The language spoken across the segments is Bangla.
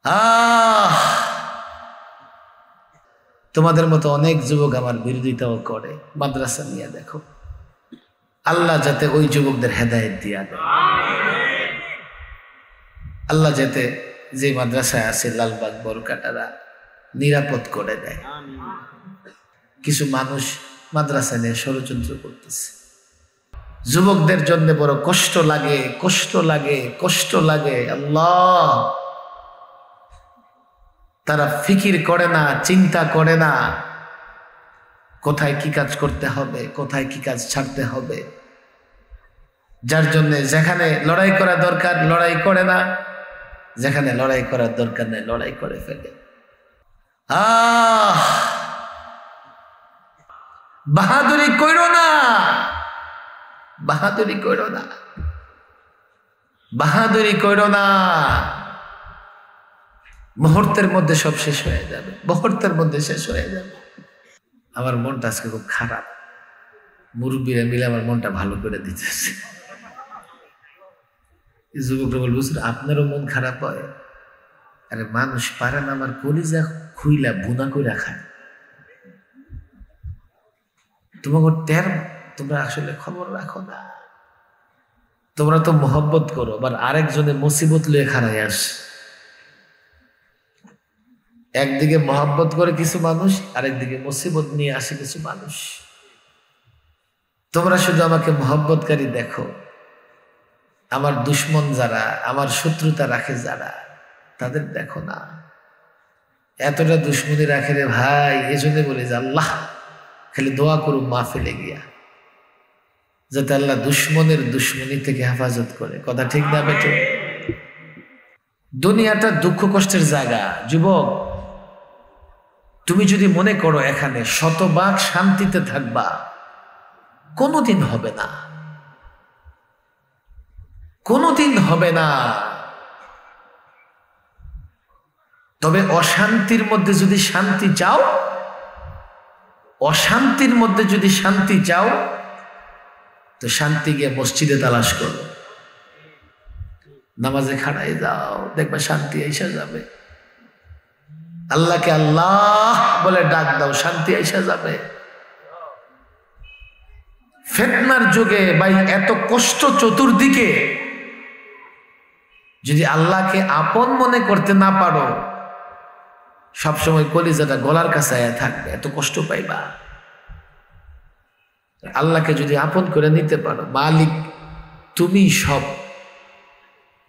আহ তোমাদের মতো অনেক যুবক আমার বিরোধিতাও করে। মাদ্রাসা নিয়ে দেখো, আল্লাহ যাতে ওই যুবকদের হেদায়েত দিয়া দেয়। আল্লাহ যাতে যে মাদ্রাসায় আছে লালবাগ বরকাটারা নিরাপদ করে দেয়। কিছু মানুষ মাদ্রাসা নিয়ে ষড়যন্ত্র করতেছে। যুবকদের জন্য বড় কষ্ট লাগে, কষ্ট লাগে, কষ্ট লাগে। আল্লাহ, তারা ফিকির করে না, চিন্তা করে না কোথায় কি কাজ করতে হবে, কোথায় কি কাজ ছাড়তে হবে। যার জন্য যেখানে লড়াই করা দরকার লড়াই করে না, যেখানে লড়াই করার দরকার নেই লড়াই করে ফেলে। বাহাদুরি কইরো না, বাহাদুরি কইরো না, বাহাদুরি কইরো না। মুহূর্তের মধ্যে সব শেষ হয়ে যাবে, মুহূর্তের মধ্যে শেষ হয়ে যাবে। আমার মনটা আজকে খুব খারাপ। মুরব্বীরা মিলে আমার মনটা ভালো করে দিতেছে। যুবকরা বলবো, আপনারও মন খারাপ হয়? আরে মানুষ পারে না আমার কলিজা খুইলা বুনা করে খায়। তোমাকে তোমরা আসলে খবর রাখো না। তোমরা তো মোহব্বত করো, আবার আরেকজনের মুসিবত লয়ে খাড়াই আস। একদিকে মোহব্বত করে কিছু মানুষ, আরেকদিকে মুসিবত নিয়ে আসে কিছু মানুষ। তোমরা শুধু আমাকে মোহব্বতকারী দেখো, আমার দুশ্মন যারা, আমার শত্রুতা রাখে যারা, তাদের দেখো না। এতটা দুশ্মনী রাখে রে ভাই। এজন্য বলি যে আল্লাহ খালি দোয়া করু মাহফিলে গিয়া, যাতে আল্লাহ দুশ্মনের দুশ্মনী থেকে হেফাজত করে। কথা ঠিক না বেটো? দুনিয়াটা দুঃখ কষ্টের জায়গা। যুবক, তুমি যদি মনে করো এখানে শতভাগ শান্তিতে থাকবা, কোনোদিন হবে না, কোনোদিন হবে না। তবে অশান্তির মধ্যে যদি শান্তি চাও, অশান্তির মধ্যে যদি শান্তি চাও, তো শান্তি গিয়ে মসজিদে তালাশ করো, নামাজে খাড়াই যাও, দেখবা শান্তি এসে যাবে। আল্লাহকে আল্লাহ বলে ডাক দাও, শান্তি এসে যাবে। ফিতনার যুগে ভাই এত কষ্ট চতুর্দিকে, যদি আল্লাহকে আপন মনে করতে না পারো, সবসময় কলিজাটা গলার কাছে থাকবে, এত কষ্ট পাইবা। আল্লাহকে যদি আপন করে নিতে পারো, মালিক তুমি সব,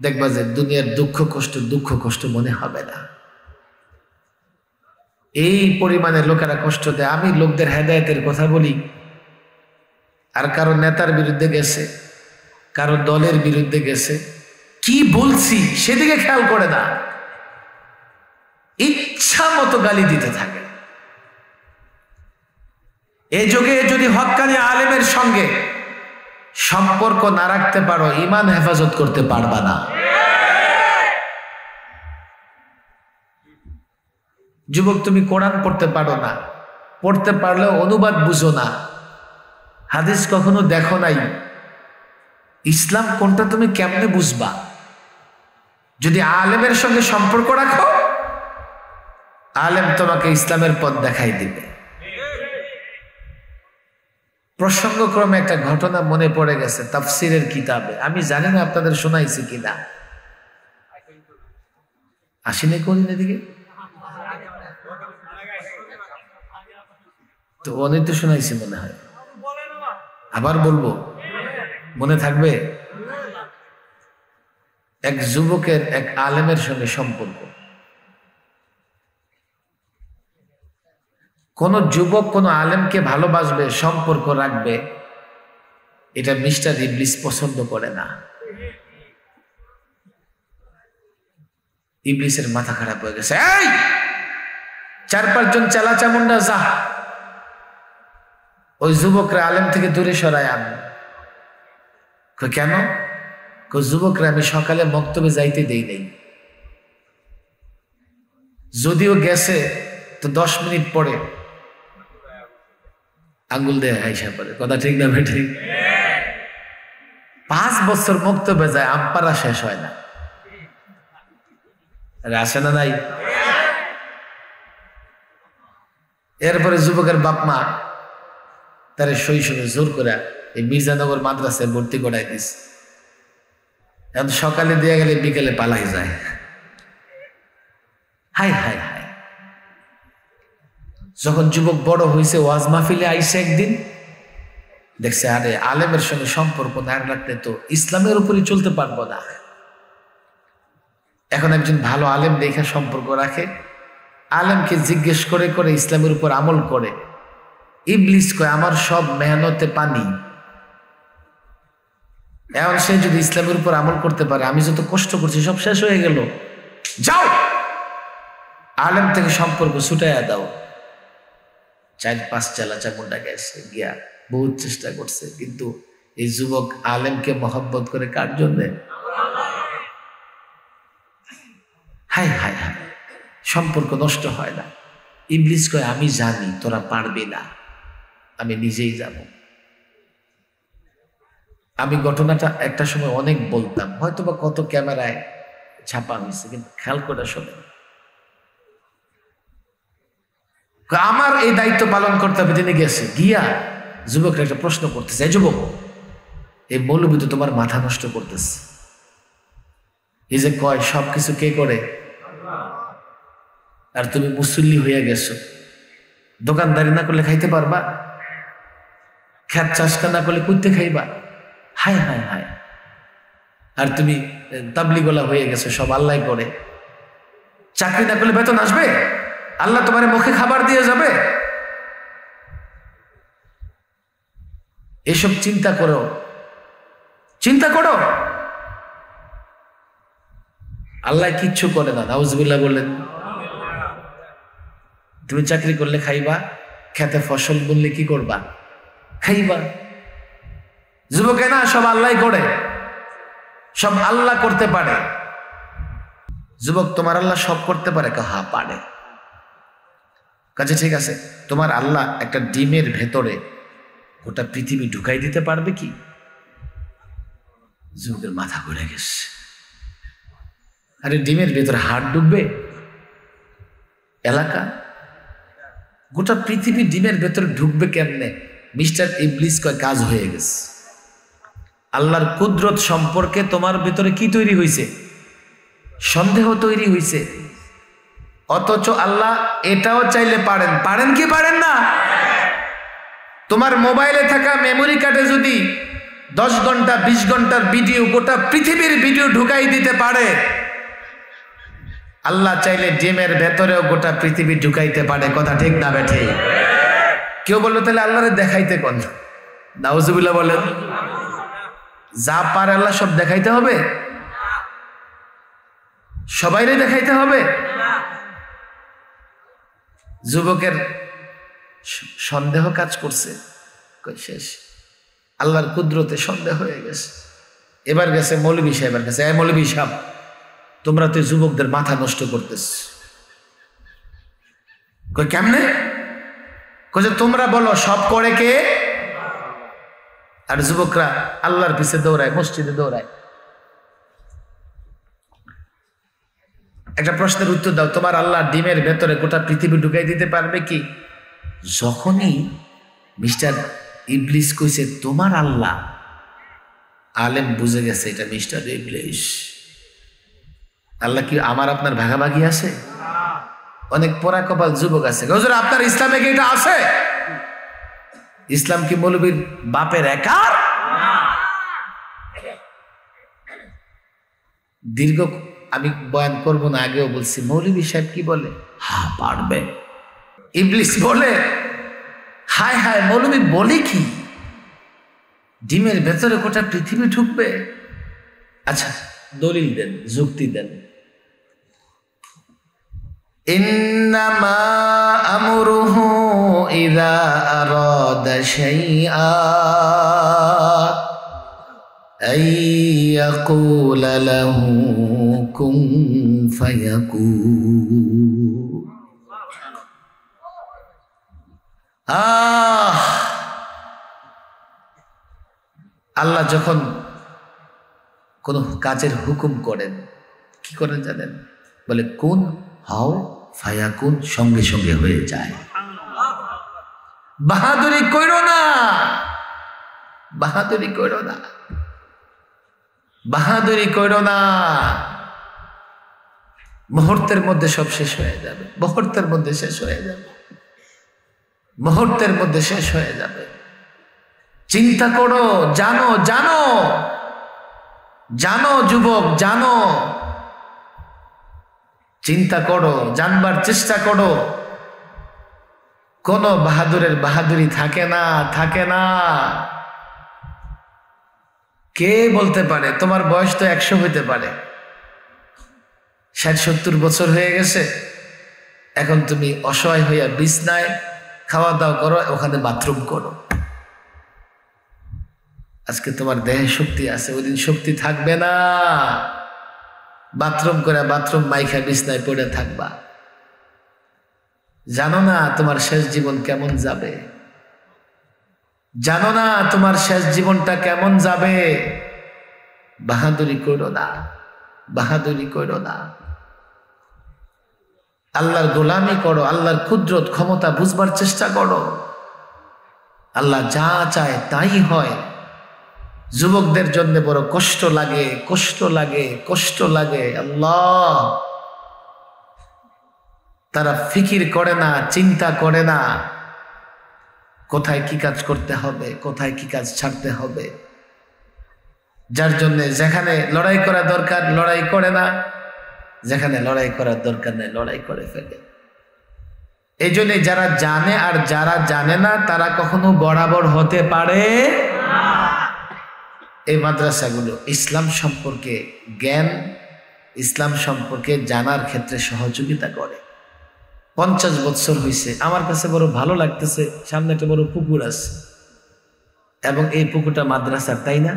দেখবা যে দুনিয়ার দুঃখ কষ্ট মনে হবে না। এই পরিমাণে লোকেরা কষ্ট দেয়। আমি লোকদের হেদায়েতের কথা বলি, আর কারো নেতার বিরুদ্ধে গেছে, কারো দলের বিরুদ্ধে গেছে, কি বলছি সেদিকে খেয়াল করে না, ইচ্ছা মতো গালি দিতে থাকে। এই যুগে যদি হক্কানি আলেমের সঙ্গে সম্পর্ক না রাখতে পারো, ঈমান হেফাজত করতে পারবা না। যুবক, তুমি কোরআন পড়তে পারো না, পড়তে পারলেও অনুবাদ বুঝো না, হাদিস কখনো দেখো নাই, ইসলাম কোনটা তুমি কেমনে বুঝবা? যদি আলেমের সঙ্গে সম্পর্ক রাখো, আলেম তোমাকে ইসলামের পথ দেখাই দিবে। প্রসঙ্গক্রমে একটা ঘটনা মনে পড়ে গেছে তাফসিরের কিতাবে। আমি জানি না আপনাদের শোনাইছি কিনা। আসিনি কোনদিন এদিকে? তো অনেক তো শোনাইছি মনে হয়, আবার বলবো, মনে থাকবে? এক যুবকের এক আলেমের সঙ্গে সম্পর্ক। কোন যুবক কোন আলেমকে ভালোবাসবে, সম্পর্ক রাখবে, এটা মিস্টার ইবলিস পছন্দ করে না। ইবলিসের মাথা খারাপ হয়ে গেছে। এই 4-5 জন চেলা চামুন্ডা যা, ওই যুবকরা আলেম থেকে দূরে সরায় আন। কেন? যুবকরা আমি সকালে মক্তবে যাইতে দেই নাই, যদিও গেছে তো 10 মিনিট পরে আঙ্গুল দেয় হাইসা পড়ে। কথা ঠিক না বেঠি? 5 বছর মক্তবে যায়, আমপারা শেষ হয় না। আসে না নাই? এরপরে যুবকের বাপ মা তার শৈশবে জোর করে এই মির্জানগর মাদ্রাসায় ভর্তি করাই দিস। এখন সকালে দিয়ে গেলে বিকেলে পালাই যায়। High high high. যখন যুবক বড় হয়েছে ওয়াজ মাহফিলে আইসে একদিন দেখছে আরে আলেমের সঙ্গে সম্পর্ক না রাখলে তো ইসলামের উপরই চলতে পারবো না। এখন একজন ভালো আলেম দেখে সম্পর্ক রাখে, আলেমকে জিজ্ঞেস করে করে ইসলামের উপর আমল করে। ইবলিস কয় আমার সব মেহনতে পানি, এখন সে যদি ইসলামের উপর আমল করতে পারে, আমি যত কষ্ট করছি সব শেষ হয়ে গেল, যাও আলেম থেকে সম্পর্ক ছুটাইয়া দাও। 4-5 চালা চামুন্ডা গেছে গিয়া বহুত চেষ্টা করছে, কিন্তু এই যুবক আলেমকে মহব্বত করে কার জন্যে? হায় হায় হায়, সম্পর্ক নষ্ট হয় না। ইবলিস কয় আমি জানি তোরা পারবি না, আমি নিজেই যাব। আমি ঘটনাটা একটা সময় অনেক বলতাম, হয়তো বা কত ক্যামেরায় ছাপা হয়েছে, কিন্তু খেয়াল করে শোনেন। আমার এই দায়িত্ব পালন করতে হবে। তিনি গেছে গিয়া যুবকরা একটা প্রশ্ন করতেছে, এই যুবক এই মৌলবী তো তোমার মাথা নষ্ট করতেছে। এই যে কয় সবকিছু কে করে, আর তুমি মুসল্লি হইয়া গেছো, দোকানদারি না করলে খাইতে পারবা? খেত চাষ না করলে কুইতে খাইবা? হায় হায় হায়। আর তুমি তাবলিগলা হয়ে গেছো, সব আল্লাহ করে, চাকরি না করলে বেতন আসবে? আল্লাহ তোমার মুখে খাবার দিয়ে যাবে? এসব চিন্তা করো, চিন্তা করো। আল্লাহ কিচ্ছু করে না, নাউজুবিল্লাহ বললেন। তুমি চাকরি করলে খাইবা, খেতে ফসল বললে কি করবা? খাইবা। যুবকে না সব আল্লাহ করে, সব আল্লাহ করতে পারে। যুবক তোমার আল্লাহ সব করতে পারে? হ্যাঁ পারে। কাজে ঠিক আছে, তোমার আল্লাহ একটা ডিমের ভেতরে গোটা পৃথিবী ঢুকাই দিতে পারবে কি? যুবকের মাথা ঘুরে গেছে। আরে ডিমের ভেতরে হাড় ডুববে? এলাকা গোটা পৃথিবী ডিমের ভেতরে ঢুকবে কেমনে? মিস্টার ইবলিস কয় কাজ হয়ে গেছে। আল্লাহর কুদরত সম্পর্কে তোমার ভেতরে কি তৈরি হয়েছে? সন্দেহ তৈরি হয়েছে। অথচ আল্লাহ এটাও চাইলে পারেন। পারেন কি পারেন না? তোমার মোবাইলে থাকা মেমোরি কার্ডে যদি 10 ঘন্টা 20 ঘন্টার ভিডিও, গোটা পৃথিবীর ভিডিও ঢুকাই দিতে পারে, আল্লাহ চাইলে ডিমের ভেতরেও গোটা পৃথিবী ঢুকাইতে পারে। কথা ঠিক না বেঠে? কেউ বললো তাহলে আল্লাহরে দেখাইতে কোন? নাউজুবিল্লাহ বলেন। যা পারে আল্লাহ সব দেখাইতে হবে? সবাইরে দেখাইতে হবে? যুবকের সন্দেহ কাজ করছে, শেষ। আল্লাহর কুদরতে সন্দেহ হয়ে গেছে। এবার গেছে মৌলভী সাহেবের কাছে, এই মৌলভী সাহেব, তোমরা তো যুবকদের মাথা নষ্ট করতেছ। কই কেমনে? কইছে তোমরা বলো সব করে কে? আর যুবকরা আল্লাহর পিছে দৌড়ায়, মসজিদে দৌড়ায়। একটা প্রশ্নের উত্তর দাও, তোমার আল্লাহ ডিমের ভেতরে গোটা পৃথিবী ঢুকাই দিতে পারবে কি? যখনই মিস্টার ইবলিস কইছে তোমার আল্লাহ, আলেম বুঝে গেছে এটা মিস্টার ইবলিস। আল্লাহ কি আমার আপনার ভাগাভাগি আছে? অনেক পোড়া কপাল যুবক আছে, হুজুর আপনার ইসলামে কি এটা আছে? ইসলাম কি মৌলবীর বাপের একার? দীর্ঘ আমি বয়ান করবো না, আগেও বলছি, মৌলভী সাহেব কি বলে? হ্যাঁ পারবে। ইবলিস বলে হায় হায়, মৌলভী বলে কি ডিমের ভেতরে গোটা পৃথিবী ঢুকবে? আচ্ছা দলিল দেন, যুক্তি দেন। ইন্নামা আমরুহু ইযা আরাদা শাইআ আইয়াকুলা লাহু কুন ফায়াকুন। আল্লাহ যখন কোন কাজের হুকুম করেন, কি করেন জানেন? বলে কুন হও ফায়াকুন, সঙ্গে সঙ্গে হয়ে যায়। বাহাদুরি কইরো না, বাহাদুরি কইরো না, বাহাদুরি কইরো না। মুহূর্তের মধ্যে সব শেষ হয়ে যাবে, মুহূর্তের মধ্যে শেষ হয়ে যাবে, মুহূর্তের মধ্যে শেষ হয়ে যাবে। চিন্তা করো, জানো জানো জানো যুবক, জানো, চিন্তা করো, জানবার চেষ্টা করো। কোন বাহাদুরের বাহাদুরি থাকে না, থাকে না। কে বলতে পারে? তোমার বয়স তো 100 হইতে পারে, 60-70 বছর হয়ে গেছে, এখন তুমি অসহায় হইয়া বিছনায় খাওয়া দাওয়া করো, ওখানে বাথরুম করো। আজকে তোমার দেহে শক্তি আছে, ওই দিন শক্তি থাকবে না। বাথরুম করে বাথরুম মাইখা বিছনায় পড়ে থাকবা। জানো না তোমার শেষ জীবন কেমন যাবে, জানো না তোমার শেষ জীবনটা কেমন যাবে। বাহাদুরি করো না, বাহাদুরি করো না। আল্লাহর গোলামি করো, আল্লাহর কুদরত ক্ষমতা বুঝবার চেষ্টা করো। আল্লাহ যা চায় তাই হয়। যুবকদের জন্য বড় কষ্ট লাগে, কষ্ট লাগে, কষ্ট লাগে। আল্লাহ, তারা ফিকির করে না, চিন্তা করে না কোথায় কি কাজ করতে হবে, কোথায় কি কাজ ছাড়তে হবে। যার জন্য যেখানে লড়াই করা দরকার লড়াই করে না, যেখানে লড়াই করার দরকার নেই লড়াই করে ফেলে। এই জন্য যারা জানে আর যারা জানে না তারা কখনো বরাবর হতে পারে না। এই মাদ্রাসাগুলো ইসলাম সম্পর্কে জ্ঞান, ইসলাম সম্পর্কে জানার ক্ষেত্রে সহযোগিতা করে। 50 বছর হয়েছে, আমার কাছে বড় ভালো লাগতেছে। সামনে একটা বড় পুকুর আছে এবং এই পুকুরটা মাদ্রাসার, তাই না?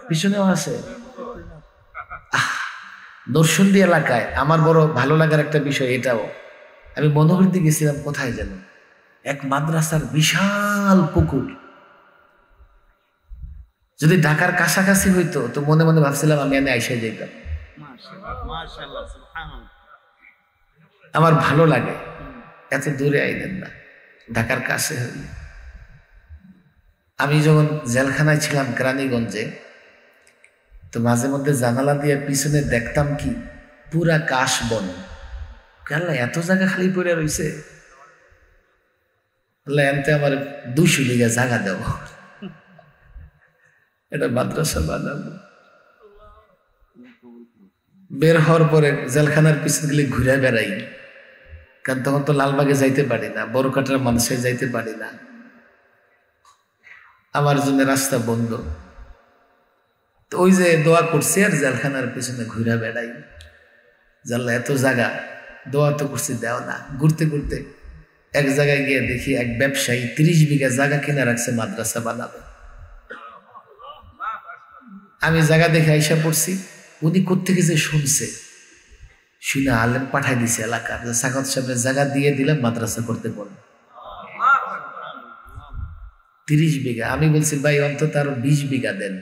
পিছনেও আছে। নরসিংদী এলাকায় আমার বড় ভালো লাগার একটা বিষয় এটাও, আমি মনোহরদি গেছিলাম, কোথায় যেন এক মাদ্রাসার বিশাল পুকুর। যদি ঢাকার কাছাকাছি হইতো তো মনে মনে ভাবছিলাম আমি আইসা যেতাম। আমার ভালো লাগে, এত দূরে আইলেন না, ঢাকার কাছে হইলে। আমি যখন জেলখানায় ছিলাম কেরানীগঞ্জে, তো মাঝে মধ্যে জানালা দিয়ে পিছনে দেখতাম কি পুরা কাশবন। আল্লাহ, এত জায়গা খালি পড়ে রয়েছে, আল্লাহ এনতে আমার 200 বিঘা জায়গা দেব, এটা মাদ্রাসা বানাবো। বের হওয়ার পরে জেলখানার পিছনে গেলে ঘুরে বেড়াই, কারণ তখন তো লালবাগে যাইতে পারি না, বড়কাটার মানুষে যাইতে পারি না, আমার জন্য রাস্তা বন্ধ। তো ওই যে দোয়া করছি আর জেলখানার পিছনে ঘুরে বেড়াই। জানলা এত জায়গা, দোয়া তো করছি দেও না। ঘুরতে ঘুরতে এক জায়গায় গিয়ে দেখি এক ব্যবসায়ী 30 বিঘা জায়গা কিনে রাখছে মাদ্রাসা বানাবে। আমি জায়গা দেখে আইসা পড়ছি। উনি কোত্থেকে যে শুনছে, শুনে আলেম পাঠাই দিছে এলাকার, যে সাকাত সাহেবের জায়গা দিয়ে দিলাম মাদ্রাসা করতে বলবে। 30 বিঘা। আমি বলছি ভাই অন্তত আরো 20 বিঘা দেন,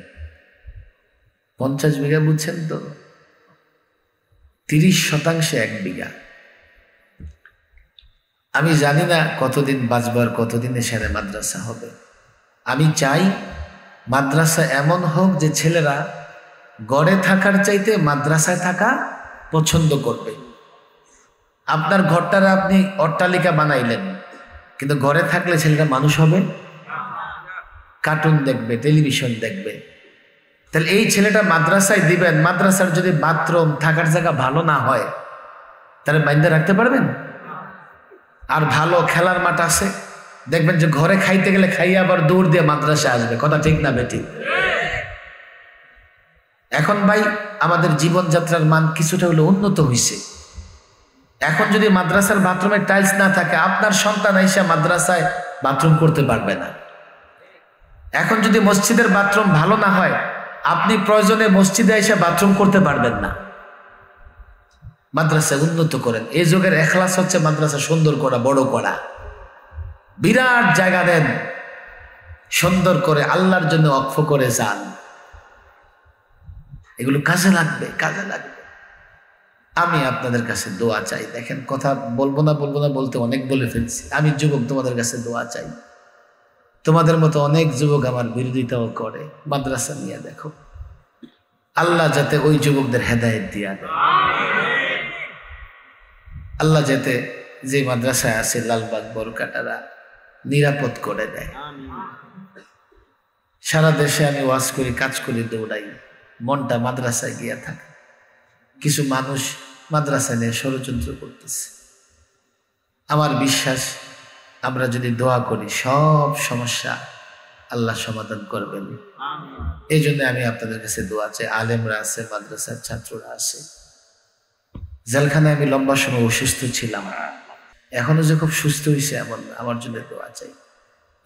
50 বিঘা, বুঝছেন তো, 30% 1 বিঘা। আমি জানি না কতদিন বাঁচবার, কতদিনে সেরে মাদ্রাসা হবে। আমি চাই মাদ্রাসা এমন হোক যে ছেলেরা গড়ে থাকার চাইতে মাদ্রাসায় থাকা পছন্দ করবে। আপনার ঘরটারে আপনি অট্টালিকা বানাইলেন, কিন্তু ঘরে থাকলে ছেলেরা মানুষ হবে, কার্টুন দেখবে, টেলিভিশন দেখবে। তাহলে এই ছেলেটা মাদ্রাসায় দিবেন, মাদ্রাসার যদি বাথরুম থাকার জায়গা ভালো না হয় তাহলে বাইন্দা রাখতে পারবেন? আর ভালো খেলার মাঠ আছে, দেখবেন যে ঘরে খাইতে গেলে খাইয়ে আবার দৌড় দিয়ে মাদ্রাসায় আসবে। কথা ঠিক না বেঠিক? এখন ভাই আমাদের জীবনযাত্রার মান কিছুটা হলে উন্নত হয়েছে। এখন যদি মাদ্রাসার বাথরুমে টাইলস না থাকে, আপনার সন্তান আইসা মাদ্রাসায় বাথরুম করতে পারবে না। এখন যদি মসজিদের বাথরুম ভালো না হয়, আপনি প্রয়োজনে মসজিদে এসে বাথরুম করতে পারবেন না। মাদ্রাসা উন্নত করেন। এই যুগের এখলাস হচ্ছে মাদ্রাসা সুন্দর করা, বড় করা। বিরাট জায়গা দেন, সুন্দর করে আল্লাহর জন্য ওয়াকফ করে যান। এগুলো কাজে লাগবে, কাজে লাগবে। আমি আপনাদের কাছে দোয়া চাই। দেখেন, কথা বলবো না বলতে অনেক বলে ফেলছি। আমি যুবক, তোমাদের কাছে দোয়া চাই। তোমাদের মতো অনেক যুবক আমার বিরোধিতাও করে। মাদ্রাসা নিয়ে দেখো, আল্লাহ যাতে ওই যুবকদের হেদায়েত দিয়া দেয়। আল্লাহ যাতে যে মাদ্রাসায় আছে লালবাগ বরকাটারা নিরাপদ করে দেয়। সারা দেশে আমি ওয়াজ করি, কাজ করি, দৌড়াই, মনটা মাদ্রাসায় গিয়া থাকে। কিছু মানুষ মাদ্রাসা নিয়ে ষড়যন্ত্র করতেছে। আমার বিশ্বাস, আমরা যদি দোয়া করি সব সমস্যা আল্লাহ সমাধান করবেন। এই জন্য আমি আপনাদের কাছে দোয়া চাই। আলেমরা আছে, মাদ্রাসার ছাত্ররা আছে। জেলখানায় আমি লম্বা সময় অসুস্থ ছিলাম, এখনো যে খুব সুস্থ হয়েছে এমন না। আমার জন্য দোয়া চাই।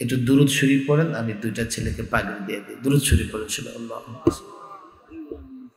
একটু দুরূদ শরীফ পড়েন, আমি দুইটা ছেলেকে পাগড়ি দিয়ে দিই। দুরূদ শরীফ পড়েন, আল্লাহ।